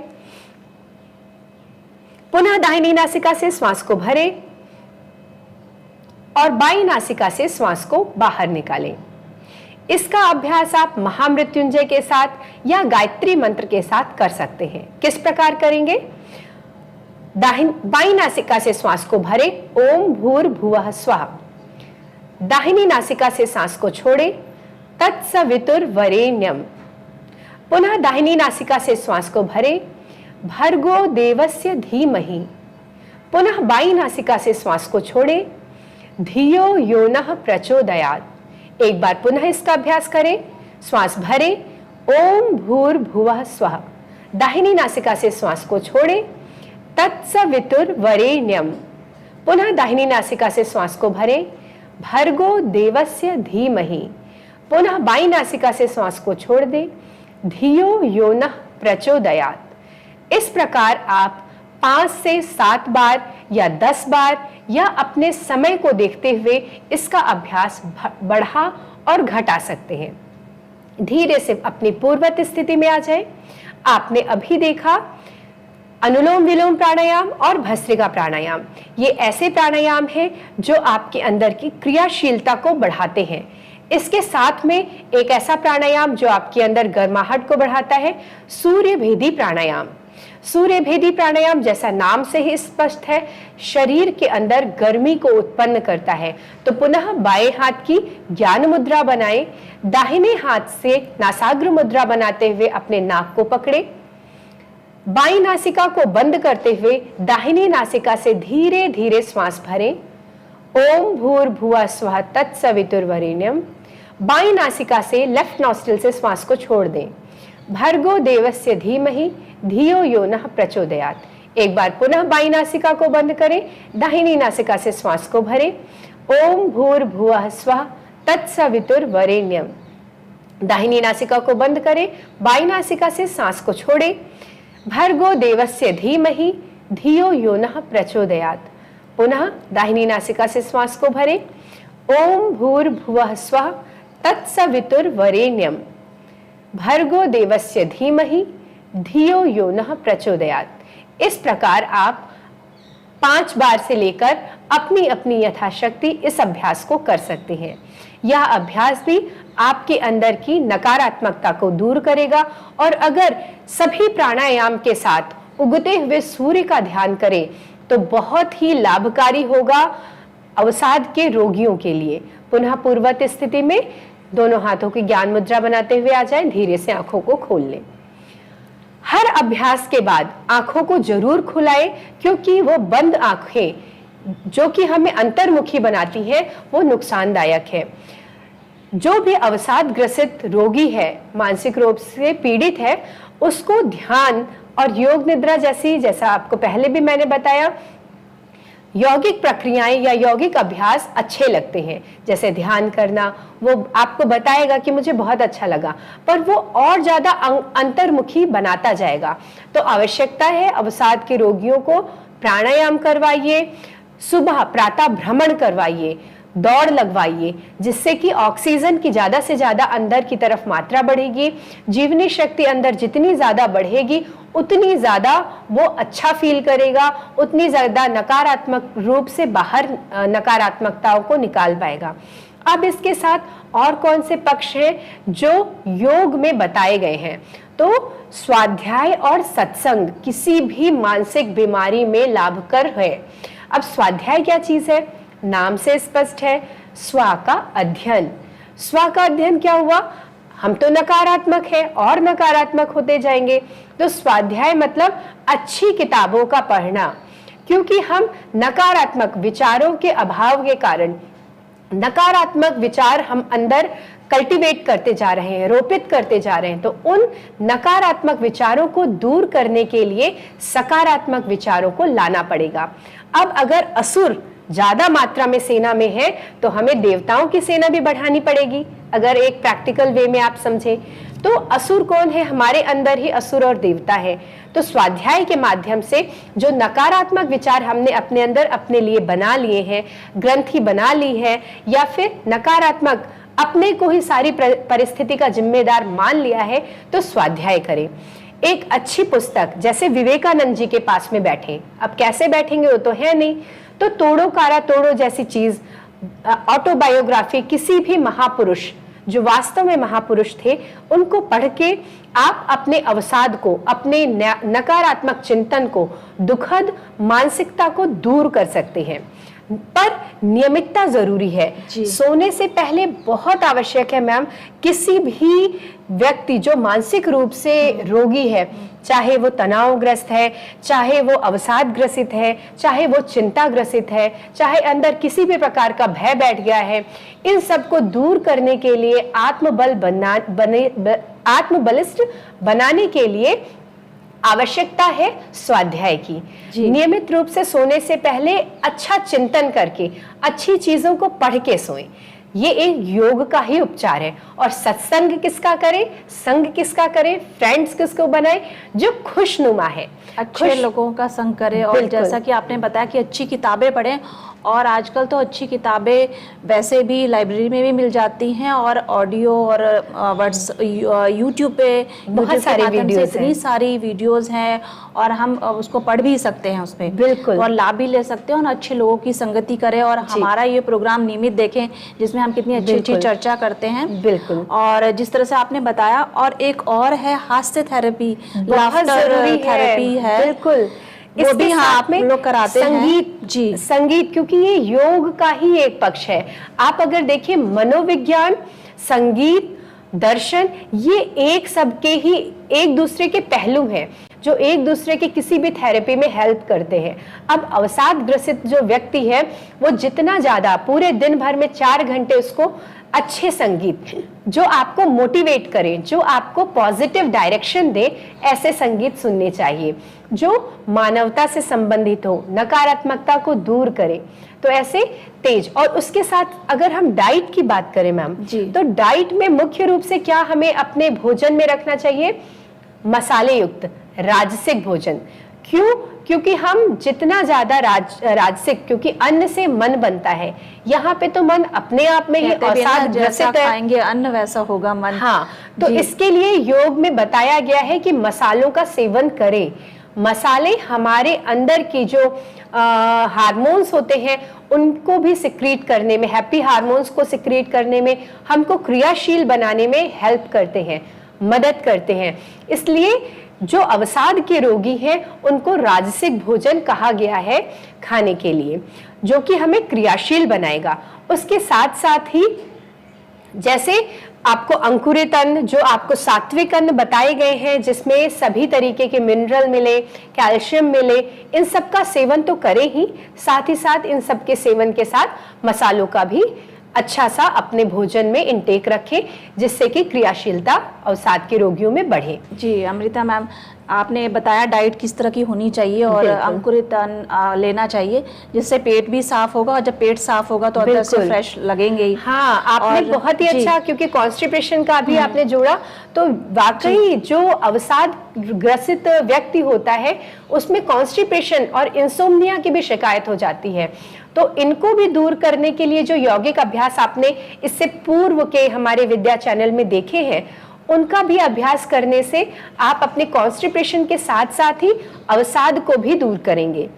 पुनः दाहिनी नासिका से श्वास को भरें और बाई नासिका से श्वास को बाहर निकालें। इसका अभ्यास आप महामृत्युंजय के साथ या गायत्री मंत्र के साथ कर सकते हैं। किस प्रकार करेंगे? बाई नासिका से श्वास को भरें, ओम भूर्भुवः स्वः। दाहिनी नासिका से सांस को छोड़ें, तत्सवितुर्वरेण्यम। पुनः दाहिनी नासिका से श्वास को भरें, भर्गो देवस्य धीमहि। पुनः बाई नासिका से श्वास को छोड़ें, धियो यो नः प्रचोदयात्। एक बार पुनः इसका अभ्यास करें, श्वास भरें, ओम भूर्भुवः स्वः। दाहिनी नासिका से श्वास को छोड़ें, तत्सवितुर्वरेण्यम। पुनः दाहिनी नासिका से श्वास को भरें, भर्गो देवस्य धीमहि। पुनः बाई नासिका से श्वास को छोड़ दें, धियो यो नः प्रचोदयात्। इस प्रकार आप 5 से 7 बार या 10 बार या अपने समय को देखते हुए इसका अभ्यास बढ़ा और घटा सकते हैं। धीरे से अपनी पूर्वत स्थिति में आ जाए। आपने अभी देखा अनुलोम विलोम प्राणायाम और भस्त्रिका प्राणायाम। ये ऐसे प्राणायाम हैं जो आपके अंदर की क्रियाशीलता को बढ़ाते हैं। इसके साथ में एक ऐसा प्राणायाम जो आपके अंदर गर्माहट को बढ़ाता है, सूर्य भेदी प्राणायाम। सूर्य भेदी प्राणायाम जैसा नाम से ही स्पष्ट है, शरीर के अंदर गर्मी को उत्पन्न करता है। तो पुनः बाएं हाथ की ज्ञान मुद्रा बनाएं, दाहिने हाथ से नासाग्र मुद्रा बनाते हुए अपने नाक को पकड़े, बाई नासिका को बंद करते हुए दाहिनी नासिका से धीरे धीरे श्वास भरें, ओम भूर्भुवः स्वः तत्सवितुर्वरेण्यम। बाई नासिका से लेफ्ट नॉस्ट्रिल से श्वास को छोड़ दें, भर्गो देवस्य धीमहि धियो यो नः प्रचोदयात्। एक बार पुनः बाई नासिका को बंद करें, दाहिनी नासिका से श्वास को भरें, ओम भूर्भुवः स्वः तत्सवितुर्वरेण्यम। दाहिनी नासिका को बंद करें, बाई नासिका से सांस को छोड़ें, भर्गो देवस्य धीमहि धियो यो नः प्रचोदयात्। पुनः दाहिनी नासिका से श्वास को भरें, ओम भूर्भुवः स्वः तत्सवितुर्वरेण्यम, भर्गो देवस्य धीमहि धियो यो नः प्रचोदयात्। इस प्रकार आप 5 बार से लेकर अपनी अपनी यथाशक्ति इस अभ्यास को कर सकते हैं। यह अभ्यास भी आपके अंदर की नकारात्मकता को दूर करेगा और अगर सभी प्राणायाम के साथ उगते हुए सूर्य का ध्यान करें तो बहुत ही लाभकारी होगा अवसाद के रोगियों के लिए। पुनः पूर्वत स्थिति में दोनों हाथों की ज्ञान मुद्रा बनाते हुए आ जाएं, धीरे से आंखों को खोल लें। हर अभ्यास के बाद आंखों को जरूर खुलाएं, क्योंकि वो बंद आंखें जो कि हमें अंतर्मुखी बनाती हैं वो नुकसानदायक है। जो भी अवसाद ग्रसित रोगी है, मानसिक रोग से पीड़ित है, उसको ध्यान और योग निद्रा जैसा आपको पहले भी मैंने बताया, यौगिक प्रक्रियाएं या यौगिक अभ्यास अच्छे लगते हैं। जैसे ध्यान करना, वो आपको बताएगा कि मुझे बहुत अच्छा लगा, पर वो और ज्यादा अंतर्मुखी बनाता जाएगा। तो आवश्यकता है अवसाद के रोगियों को प्राणायाम करवाइए, सुबह प्रातः भ्रमण करवाइए, दौड़ लगवाइए, जिससे कि ऑक्सीजन की ज्यादा से ज्यादा अंदर की तरफ मात्रा बढ़ेगी। जीवनी शक्ति अंदर जितनी ज्यादा बढ़ेगी उतनी ज्यादा वो अच्छा फील करेगा, उतनी ज्यादा नकारात्मक रूप से बाहर नकारात्मकताओं को निकाल पाएगा। अब इसके साथ और कौन से पक्ष हैं जो योग में बताए गए हैं? तो स्वाध्याय और सत्संग किसी भी मानसिक बीमारी में लाभकर है। अब स्वाध्याय क्या चीज है? नाम से स्पष्ट है, स्व का अध्ययन। स्व का अध्ययन क्या हुआ? हम तो नकारात्मक है और नकारात्मक होते जाएंगे। तो स्वाध्याय मतलब अच्छी किताबों का पढ़ना, क्योंकि हम नकारात्मक विचारों के अभाव के कारण नकारात्मक विचार हम अंदर कल्टीवेट करते जा रहे हैं, रोपित करते जा रहे हैं। तो उन नकारात्मक विचारों को दूर करने के लिए सकारात्मक विचारों को लाना पड़ेगा। अब अगर असुर ज्यादा मात्रा में सेना में है तो हमें देवताओं की सेना भी बढ़ानी पड़ेगी। अगर एक प्रैक्टिकल वे में आप समझें तो असुर कौन है? हमारे अंदर ही असुर और देवता है। तो स्वाध्याय के माध्यम से जो नकारात्मक विचार हमने अपने अंदर अपने लिए बना लिए हैं, ग्रंथि बना ली है, या फिर नकारात्मक अपने को ही सारी परिस्थिति का जिम्मेदार मान लिया है, तो स्वाध्याय करें। एक अच्छी पुस्तक, जैसे विवेकानंद जी के पास में बैठे, अब कैसे बैठेंगे वो तो है नहीं, तो तोड़ो कारा तोड़ो जैसी चीज, ऑटोबायोग्राफी किसी भी महापुरुष जो वास्तव में महापुरुष थे, उनको पढ़ के आप अपने अवसाद को, अपने नकारात्मक चिंतन को, दुखद मानसिकता को दूर कर सकते हैं। पर नियमितता जरूरी है। सोने से पहले बहुत आवश्यक है मैम, किसी भी व्यक्ति जो मानसिक रूप से रोगी है, चाहे वो तनावग्रस्त है, चाहे वो अवसाद ग्रसित है, चाहे वो चिंता ग्रसित है, चाहे अंदर किसी भी प्रकार का भय बैठ गया है, इन सब को दूर करने के लिए आत्मबलिष्ठ बनाने के लिए आवश्यकता है स्वाध्याय की। नियमित रूप से सोने से पहले अच्छा चिंतन करके अच्छी चीजों को पढ़ के सोएं। ये एक योग का ही उपचार है। और सत्संग किसका करें, संग किसका करें, फ्रेंड्स किसको बनाए, जो खुशनुमा है, अच्छे लोगों का संग करें। और जैसा कि आपने बताया कि अच्छी किताबें पढ़ें, और आजकल तो अच्छी किताबें वैसे भी लाइब्रेरी में भी मिल जाती हैं, और ऑडियो और यूट्यूब पे बहुत सारी वीडियोस इतनी सारी वीडियोस हैं, और हम उसको पढ़ भी सकते हैं उसमें, बिल्कुल, और लाभ भी ले सकते हैं। और अच्छे लोगों की संगति करें, और हमारा ये प्रोग्राम नियमित देखें जिसमें हम कितनी अच्छी अच्छी चर्चा करते हैं। बिल्कुल। और जिस तरह से आपने बताया, और एक और है हास्य थेरेपी, लाफ्टर थेरेपी है, बिल्कुल, वो भी आप में लोग कराते संगीत हैं। जी, संगीत, क्योंकि ये योग का ही एक पक्ष है। आप अगर देखिए, मनोविज्ञान, संगीत, दर्शन, ये एक सबके ही एक दूसरे के पहलू हैं जो एक दूसरे के किसी भी थेरेपी में हेल्प करते हैं। अब अवसाद ग्रसित जो व्यक्ति है, वो जितना ज्यादा पूरे दिन भर में 4 घंटे उसको अच्छे संगीत जो आपको मोटिवेट करें, जो आपको पॉजिटिव डायरेक्शन दे, ऐसे संगीत सुनने चाहिए जो मानवता से संबंधित हो, नकारात्मकता को दूर करे। तो ऐसे तेज, और उसके साथ अगर हम डाइट की बात करें मैम, तो डाइट में मुख्य रूप से क्या हमें अपने भोजन में रखना चाहिए, मसाले युक्त राजसिक भोजन। क्यों? क्योंकि हम जितना ज्यादा राजसिक, क्योंकि अन्न से मन बनता है, यहाँ पे तो मन अपने आप में ही अवसाद ग्रसित है, खाएंगे अन्न वैसा होगा मन। हाँ, तो इसके लिए योग में बताया गया है कि मसालों का सेवन करें। मसाले हमारे अंदर की जो हार्मोन्स होते हैं उनको भी सिक्रीट करने में, हैप्पी हार्मोन्स को सिक्रीट करने में, हमको क्रियाशील बनाने में हेल्प करते हैं, मदद करते हैं। इसलिए जो अवसाद के रोगी हैं उनको राजसिक भोजन कहा गया है खाने के लिए, जो कि हमें क्रियाशील बनाएगा। उसके साथ साथ ही जैसे आपको अंकुरित अन्न, जो आपको सात्विक अन्न बताए गए हैं, जिसमें सभी तरीके के मिनरल मिले, कैल्शियम मिले, इन सब का सेवन तो करें ही, साथ ही साथ इन सब के सेवन के साथ मसालों का भी अच्छा सा अपने भोजन में इंटेक रखें, जिससे कि क्रियाशीलता अवसाद के रोगियों में बढ़े। जी अमृता मैम, आपने बताया डाइट किस तरह की होनी चाहिए, और अंकुरित अन्न लेना चाहिए, जिससे पेट भी साफ होगा, और जब पेट साफ होगा तो अंदर से फ्रेश लगेंगे ही। हाँ, आपने बहुत ही अच्छा, क्योंकि कॉन्स्टिपेशन का भी आपने जोड़ा, तो वाकई जो अवसाद ग्रसित व्यक्ति होता है उसमें कॉन्स्टिपेशन और इंसोम्निया की भी शिकायत हो जाती है। तो इनको भी दूर करने के लिए जो यौगिक अभ्यास आपने इससे पूर्व के हमारे विद्या चैनल में देखे हैं, उनका भी अभ्यास करने से आप अपने कॉन्स्टिपेशन के साथ साथ ही अवसाद को भी दूर करेंगे।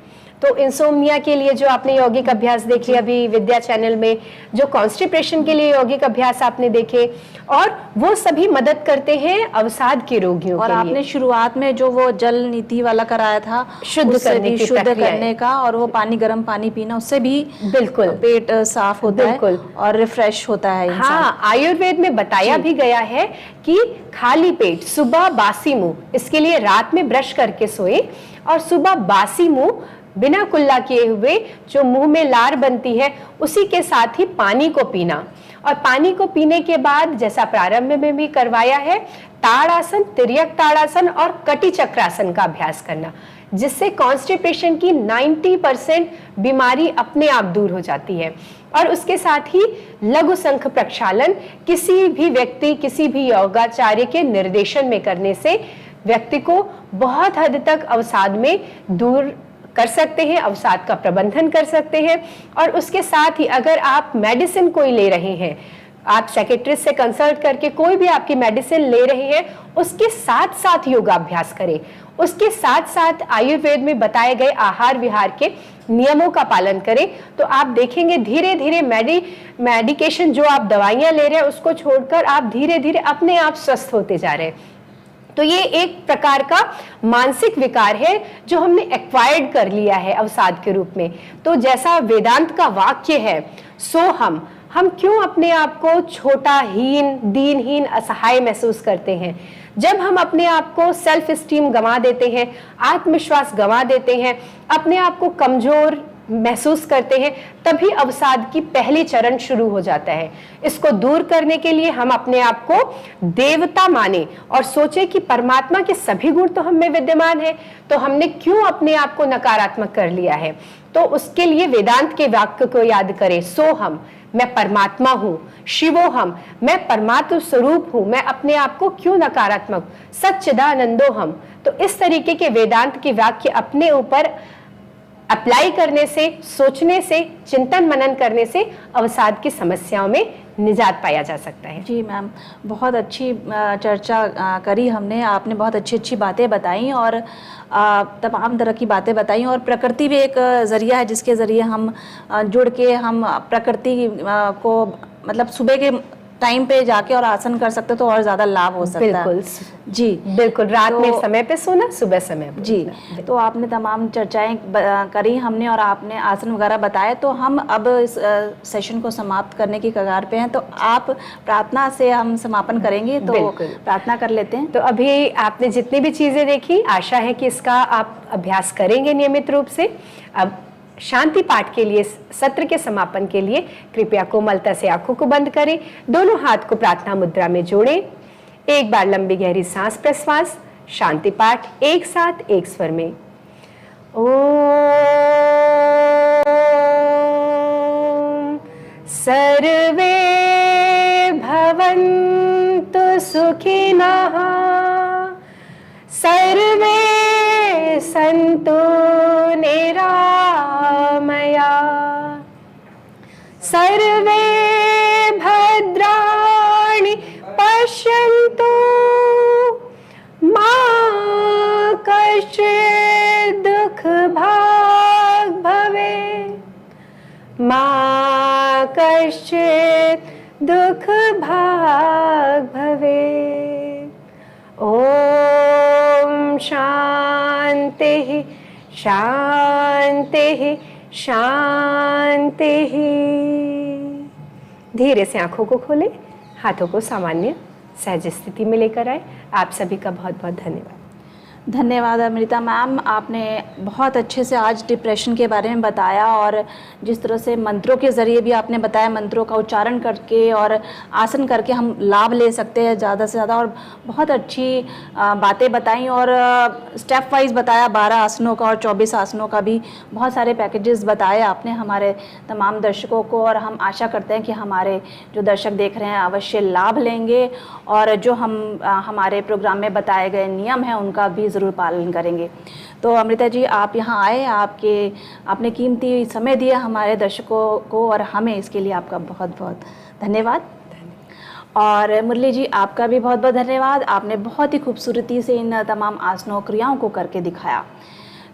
तो इंसोम्निया के लिए जो आपने यौगिक अभ्यास देखे अभी विद्या चैनल में, जो कॉन्स्टिपेशन के लिए यौगिक अभ्यास आपने देखे, और वो सभी मदद करते हैं अवसाद के रोगियों और के लिए। आपने शुरुआत में जो वो जल नीति वाला कराया था, शुद्ध करने का, और वो पानी, गर्म पानी पीना, उससे भी बिल्कुल पेट साफ होता है और रिफ्रेश होता है इंसान। हाँ, आयुर्वेद में बताया भी गया है कि खाली पेट सुबह बासी मुंह, इसके लिए रात में ब्रश करके सोए, और सुबह बासी मुंह बिना कुल्ला किए हुए जो मुंह में लार बनती है उसी के साथ ही पानी को पीना। और पानी को पीने के बाद, जैसा प्रारंभ में भी करवाया है, ताड़ासन, तिर्यक ताड़ासन और कटी चक्रासन का अभ्यास करना, जिससे कॉन्स्टिपेशन की 90% बीमारी अपने आप दूर हो जाती है। और उसके साथ ही लघु शंख प्रक्षालन किसी भी व्यक्ति, किसी भी योगाचार्य के निर्देशन में करने से व्यक्ति को बहुत हद तक अवसाद में दूर कर सकते हैं, अवसाद का प्रबंधन कर सकते हैं। और उसके साथ ही अगर आप मेडिसिन कोई ले रहे हैं, आप साइकियाट्रिस्ट से कंसल्ट करके कोई भी आपकी मेडिसिन ले रहे हैं, उसके साथ साथ योगाभ्यास करें। उसके साथ साथ आयुर्वेद में बताए गए आहार विहार के नियमों का पालन करें, तो आप देखेंगे धीरे धीरे मेडिकेशन जो आप दवाइयां ले रहे हैं उसको छोड़कर आप धीरे धीरे अपने आप स्वस्थ होते जा रहे हैं। तो ये एक प्रकार का मानसिक विकार है जो हमने एक्वायर्ड कर लिया है अवसाद के रूप में। तो जैसा वेदांत का वाक्य है, सो हम क्यों अपने आप को छोटा, हीन, दीनहीन, असहाय महसूस करते हैं? जब हम अपने आप को सेल्फ स्टीम गंवा देते हैं, आत्मविश्वास गंवा देते हैं, अपने आप को कमजोर महसूस करते हैं, तभी अवसाद की पहली चरण शुरू हो जाता है। इसको दूर करने के लिए हम अपने आप को देवता माने और सोचे कि परमात्मा के सभी गुण तो हम में विद्यमान है, तो हमने क्यों अपने आप को नकारात्मक कर लिया है? तो उसके लिए वेदांत के वाक्य को याद करें, सोहम, मैं परमात्मा हूं, शिवोहम, मैं परमात्म स्वरूप हूं, मैं अपने आप को क्यों नकारात्मक, सच्चिदानंदोहम। तो इस तरीके के वेदांत के वाक्य अपने ऊपर अप्लाई करने से, सोचने से, चिंतन मनन करने से अवसाद की समस्याओं में निजात पाया जा सकता है। जी मैम, बहुत अच्छी चर्चा करी हमने, आपने बहुत अच्छी अच्छी बातें बताई और तमाम तरह की बातें बताई, और प्रकृति भी एक ज़रिया है जिसके ज़रिए हम जुड़ के हम प्रकृति को मतलब सुबह के टाइम पे जाके और आसन कर सकते तो और ज़्यादा लाभ हो सकता है। बिल्कुल जी, बिल्कुल, रात में समय पे सोना, सुबह समय पे जी। तो आपने तमाम चर्चाएं करी हमने और आपने आसन वगैरह बताए, तो हम अब इस सेशन को समाप्त करने की कगार पे हैं, तो आप प्रार्थना से हम समापन करेंगे, तो प्रार्थना कर लेते हैं। तो अभी आपने जितनी भी चीजें देखी, आशा है कि इसका आप अभ्यास करेंगे नियमित रूप से। अब शांति पाठ के लिए, सत्र के समापन के लिए कृपया कोमलता से आंखों को बंद करें, दोनों हाथ को प्रार्थना मुद्रा में जोड़ें, एक बार लंबी गहरी सांस प्रश्वास, शांति पाठ एक साथ एक स्वर में। ओम सर्वे भवन्तु सुखिनः, सर्वे सन्तु निरामया, सर्वे भद्राणि पश्यन्तु, मा कश्चित् दुःखभाग् भवेत्, मा कश्चित् दुःखभाग् भवेत्। ओम शांतिः शांतिः शांतिः। धीरे से आंखों को खोलें, हाथों को सामान्य सहज स्थिति में लेकर आए। आप सभी का बहुत बहुत धन्यवाद। धन्यवाद अमृता मैम, आपने बहुत अच्छे से आज डिप्रेशन के बारे में बताया, और जिस तरह से मंत्रों के ज़रिए भी आपने बताया, मंत्रों का उच्चारण करके और आसन करके हम लाभ ले सकते हैं ज़्यादा से ज़्यादा, और बहुत अच्छी बातें बताई और स्टेप वाइज बताया, 12 आसनों का और 24 आसनों का भी बहुत सारे पैकेजेस बताए आपने हमारे तमाम दर्शकों को, और हम आशा करते हैं कि हमारे जो दर्शक देख रहे हैं अवश्य लाभ लेंगे, और जो हमारे प्रोग्राम में बताए गए नियम हैं उनका भी ज़रूर पालन करेंगे। तो अमृता जी, आप यहाँ आए, आपने कीमती समय दिया हमारे दर्शकों को और हमें, इसके लिए आपका बहुत बहुत धन्यवाद। और मुरली जी, आपका भी बहुत बहुत धन्यवाद। आपने बहुत ही खूबसूरती से इन तमाम आसनों क्रियाओं को करके दिखाया।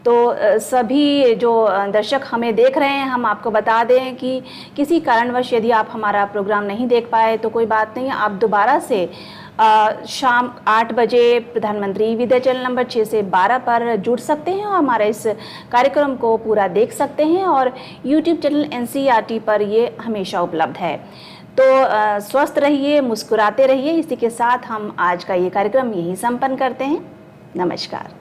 तो सभी जो दर्शक हमें देख रहे हैं, हम आपको बता दें कि किसी कारणवश यदि आप हमारा प्रोग्राम नहीं देख पाए तो कोई बात नहीं, आप दोबारा से शाम 8 बजे प्रधानमंत्री विद्या चैनल नंबर 6 से 12 पर जुड़ सकते हैं और हमारे इस कार्यक्रम को पूरा देख सकते हैं, और यूट्यूब चैनल NCERT पर ये हमेशा उपलब्ध है। तो स्वस्थ रहिए, मुस्कुराते रहिए। इसी के साथ हम आज का ये कार्यक्रम यही संपन्न करते हैं। नमस्कार।